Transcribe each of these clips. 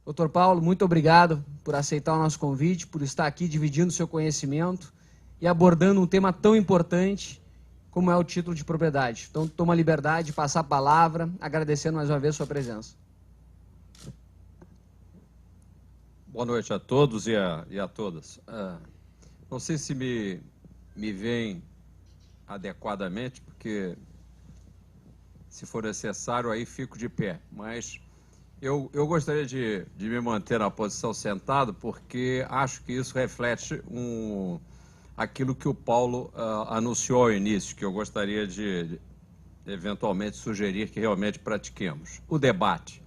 Doutor Paulo, muito obrigado por aceitar o nosso convite, por estar aqui dividindo seu conhecimento e abordando um tema tão importante como é o título de propriedade. Então, toma a liberdade de passar a palavra, agradecendo mais uma vez sua presença. Boa noite a todos e a todas. Não sei se me veem adequadamente, porque se for necessário aí fico de pé, mas eu gostaria de me manter na posição sentado, porque acho que isso reflete aquilo que o Paulo anunciou ao início, que eu gostaria de eventualmente sugerir que realmente pratiquemos. O debate.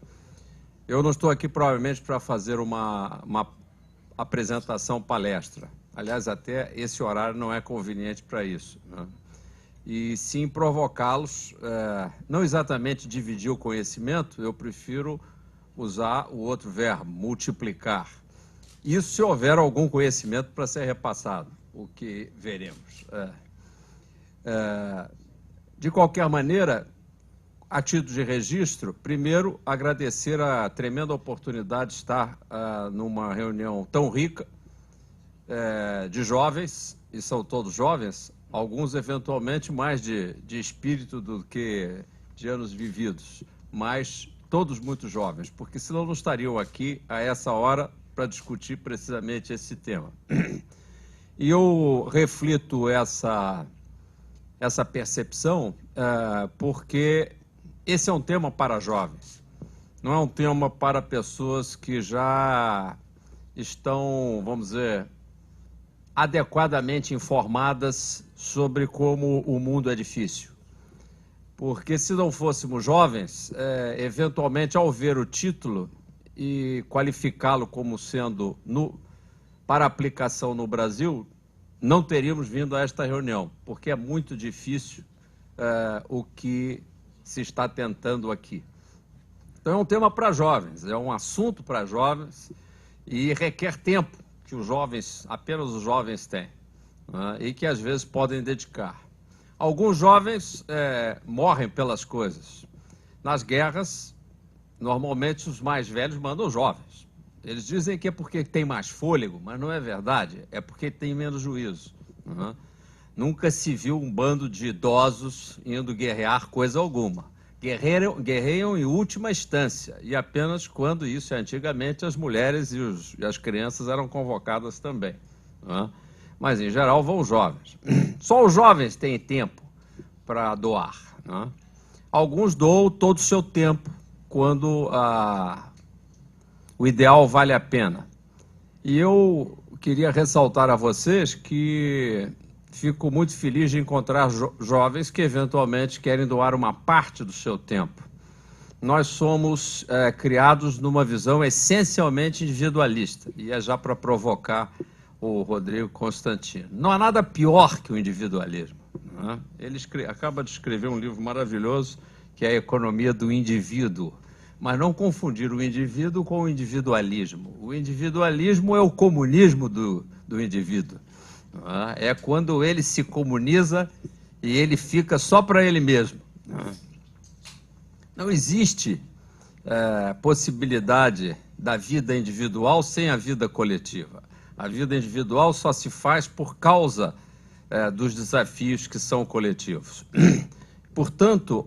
Eu não estou aqui provavelmente para fazer uma apresentação palestra. Aliás, até esse horário não é conveniente para isso, né? E sim provocá-los, não exatamente dividir o conhecimento, eu prefiro usar o outro verbo, multiplicar. Isso se houver algum conhecimento para ser repassado, o que veremos. De qualquer maneira, a título de registro, primeiro agradecer a tremenda oportunidade de estar numa reunião tão rica de jovens, e são todos jovens, alguns eventualmente mais de espírito do que de anos vividos, mas todos muito jovens, porque senão não estariam aqui a essa hora para discutir precisamente esse tema. E eu reflito essa percepção porque esse é um tema para jovens, não é um tema para pessoas que já estão, vamos dizer, adequadamente informadas sobre como o mundo é difícil. Porque se não fôssemos jovens, eventualmente ao ver o título e qualificá-lo como sendo para aplicação no Brasil, não teríamos vindo a esta reunião, porque é muito difícil o que se está tentando aqui. Então é um tema para jovens, é um assunto para jovens e requer tempo que os jovens, apenas os jovens têm, né, e que às vezes podem dedicar. Alguns jovens morrem pelas coisas. Nas guerras, normalmente os mais velhos mandam os jovens. Eles dizem que é porque tem mais fôlego, mas não é verdade, é porque tem menos juízo. Né? Nunca se viu um bando de idosos indo guerrear coisa alguma. Guerreiam em última instância, e apenas quando isso é antigamente, as mulheres e as crianças eram convocadas também. Né? Mas, em geral, vão os jovens. Só os jovens têm tempo para doar. Né? Alguns doam todo o seu tempo, quando o ideal vale a pena. E eu queria ressaltar a vocês que fico muito feliz de encontrar jovens que eventualmente querem doar uma parte do seu tempo. Nós somos criados numa visão essencialmente individualista, e é já para provocar o Rodrigo Constantino. Não há nada pior que o individualismo. Né? Ele acaba de escrever um livro maravilhoso, que é A Economia do Indivíduo. Mas não confundir o indivíduo com o individualismo. O individualismo é o comunismo do indivíduo. É quando ele se comuniza e ele fica só para ele mesmo. Não existe possibilidade da vida individual sem a vida coletiva. A vida individual só se faz por causa dos desafios que são coletivos. Portanto,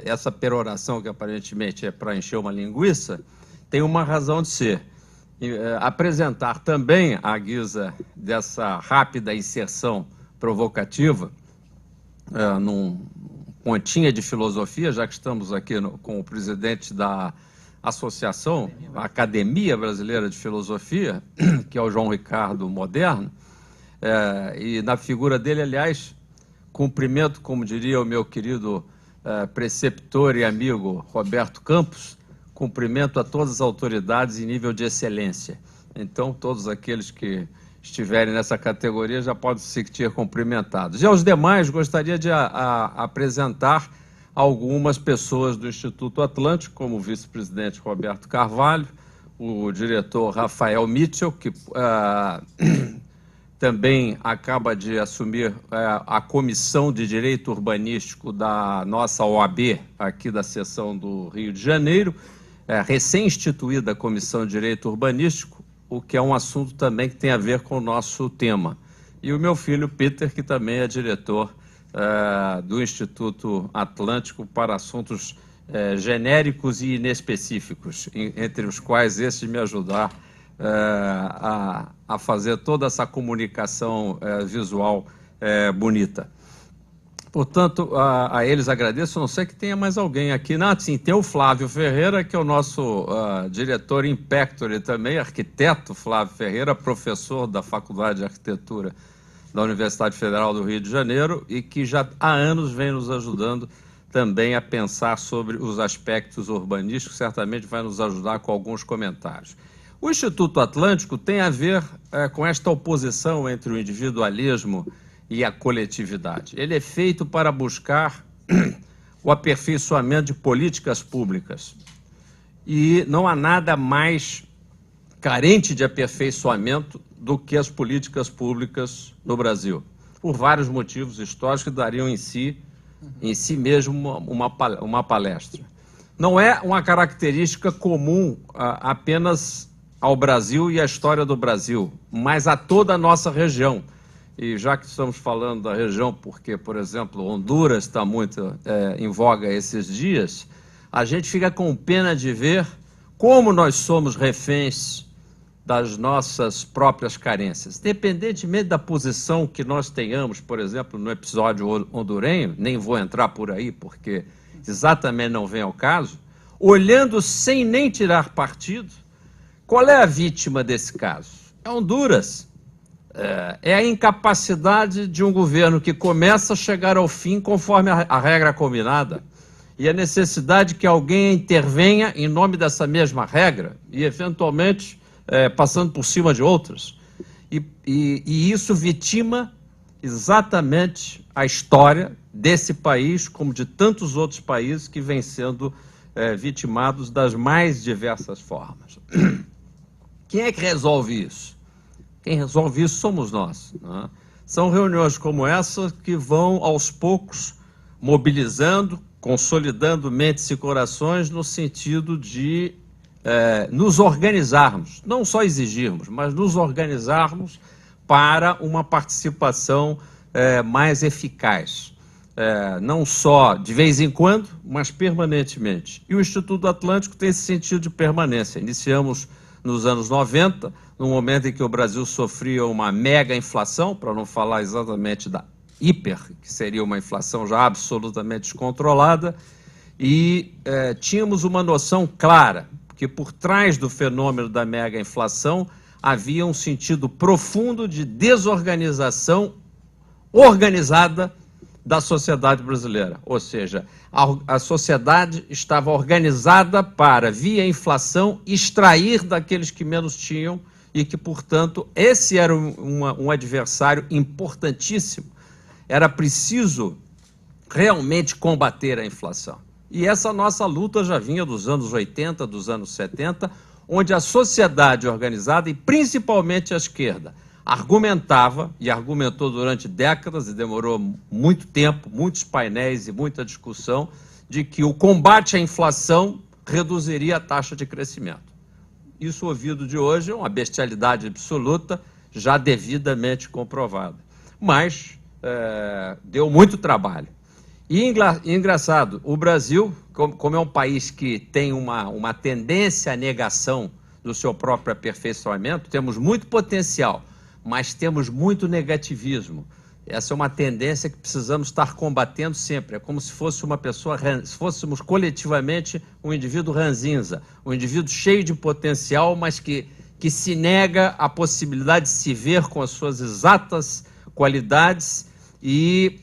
essa peroração, que aparentemente é para encher uma linguiça, tem uma razão de ser. Apresentar também, à guisa dessa rápida inserção provocativa, num pontinha de filosofia, já que estamos aqui com o presidente da Associação, a Academia Brasileira de Filosofia, que é o João Ricardo Moderno, e na figura dele, aliás, cumprimento, como diria o meu querido preceptor e amigo Roberto Campos, cumprimento a todas as autoridades em nível de excelência. Então, todos aqueles que estiverem nessa categoria já podem se sentir cumprimentados. E aos demais, gostaria de apresentar algumas pessoas do Instituto Atlântico, como o vice-presidente Roberto Carvalho, o diretor Rafael Mitchell, que também acaba de assumir a Comissão de Direito Urbanístico da nossa OAB, aqui da seção do Rio de Janeiro, recém-instituída Comissão de Direito Urbanístico, o que é um assunto também que tem a ver com o nosso tema. E o meu filho, Peter, que também é diretor do Instituto Atlântico para assuntos genéricos e inespecíficos, entre os quais esse me ajudar a fazer toda essa comunicação visual bonita. Portanto, a eles agradeço. Não sei que tenha mais alguém aqui. Não, sim, tem o Flávio Ferreira, que é o nosso diretor in pectore também, arquiteto Flávio Ferreira, professor da Faculdade de Arquitetura da Universidade Federal do Rio de Janeiro e que já há anos vem nos ajudando também a pensar sobre os aspectos urbanísticos, certamente vai nos ajudar com alguns comentários. O Instituto Atlântico tem a ver com esta oposição entre o individualismo e a coletividade. Ele é feito para buscar o aperfeiçoamento de políticas públicas. E não há nada mais carente de aperfeiçoamento do que as políticas públicas no Brasil, por vários motivos históricos que dariam em si mesmo uma palestra. Não é uma característica comum apenas ao Brasil e à história do Brasil, mas a toda a nossa região. E já que estamos falando da região, porque, por exemplo, Honduras está muito em voga esses dias, a gente fica com pena de ver como nós somos reféns das nossas próprias carências. Independentemente da posição que nós tenhamos, por exemplo, no episódio hondurenho, nem vou entrar por aí, porque exatamente não vem ao caso, olhando sem nem tirar partido, qual é a vítima desse caso? É Honduras. É a incapacidade de um governo que começa a chegar ao fim conforme a regra combinada e a necessidade que alguém intervenha em nome dessa mesma regra e, eventualmente, passando por cima de outras. E isso vitima exatamente a história desse país, como de tantos outros países que vêm sendo vitimados das mais diversas formas. Quem é que resolve isso? Quem resolve isso somos nós, né? São reuniões como essa que vão, aos poucos, mobilizando, consolidando mentes e corações no sentido de nos organizarmos, não só exigirmos, mas nos organizarmos para uma participação mais eficaz. Não só de vez em quando, mas permanentemente. E o Instituto Atlântico tem esse sentido de permanência. Iniciamos nos anos 90, no momento em que o Brasil sofria uma mega inflação, para não falar exatamente da hiper, que seria uma inflação já absolutamente descontrolada, e tínhamos uma noção clara, que por trás do fenômeno da mega inflação havia um sentido profundo de desorganização organizada da sociedade brasileira. Ou seja, a sociedade estava organizada para, via inflação, extrair daqueles que menos tinham e que, portanto, esse era um adversário importantíssimo. Era preciso realmente combater a inflação. E essa nossa luta já vinha dos anos 80, dos anos 70, onde a sociedade organizada, e principalmente a esquerda, argumentava, e argumentou durante décadas, e demorou muito tempo, muitos painéis e muita discussão, de que o combate à inflação reduziria a taxa de crescimento. Isso, ouvido de hoje, é uma bestialidade absoluta, já devidamente comprovada. Mas deu muito trabalho. E engraçado, o Brasil, como é um país que tem uma tendência à negação do seu próprio aperfeiçoamento, temos muito potencial, mas temos muito negativismo. Essa é uma tendência que precisamos estar combatendo sempre. É como se fosse uma pessoa, se fôssemos coletivamente um indivíduo ranzinza, um indivíduo cheio de potencial, mas que se nega a possibilidade de se ver com as suas exatas qualidades e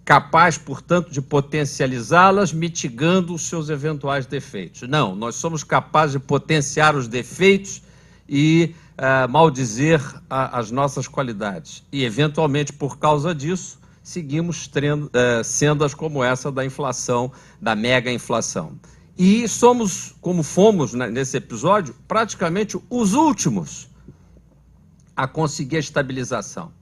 capaz, portanto, de potencializá-las, mitigando os seus eventuais defeitos. Não, nós somos capazes de potenciar os defeitos e maldizer as nossas qualidades. E, eventualmente, por causa disso, seguimos sendas como essa da inflação, da mega inflação. E somos, como fomos nesse episódio, praticamente os últimos a conseguir a estabilização.